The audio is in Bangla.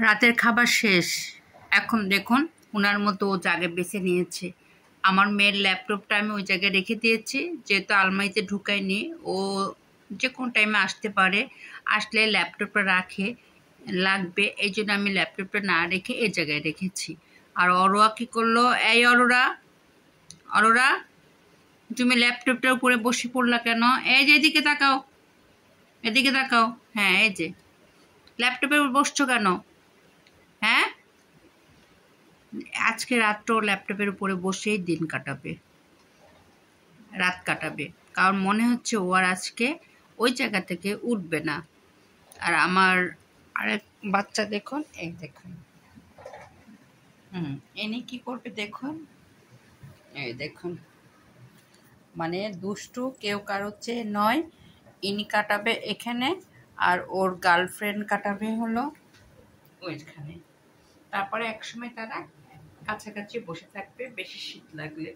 রাতের খাবার শেষ। এখন দেখুন উনার মতো ও জায়গায় বেছে নিয়েছে। আমার মেয়ের ল্যাপটপটা আমি ওই জায়গায় রেখে দিয়েছি, যেহেতু আলমারিতে ঢুকাইনি। ও যে কোনো টাইমে আসতে পারে, আসলে ল্যাপটপটা রাখে লাগবে, এই জন্য আমি ল্যাপটপটা না রেখে এই জায়গায় রেখেছি। আর অরোয়া কি করলো? এই অরোরা, অরোরা, তুমি ল্যাপটপটার উপরে বসে পড়লা কেন? এই যে এদিকে তাকাও, এদিকে তাকাও। হ্যাঁ, এই যে ল্যাপটপের উপর বসছো কেন? হ্যাঁ, আজকে রাতটাও ল্যাপটপের উপরে বসেই দিন কাটাবে, রাত কাটাবে। কারণ মনে হচ্ছে ও আর আজকে ওই জায়গা থেকে উঠবে না। আর আমার আরেক বাচ্চা দেখুন, এই দেখুন, এনি কি করবে দেখুন, এই দেখুন, মানে দুষ্টু কেউ কারো চেয়ে নয়। ইনি কাটাবে এখানে, আর ওর গার্লফ্রেন্ড কাটাবে হলো ওইখানে। তারপরে একসময় তারা কাছাকাছি বসে থাকবে বেশি শীত লাগলে।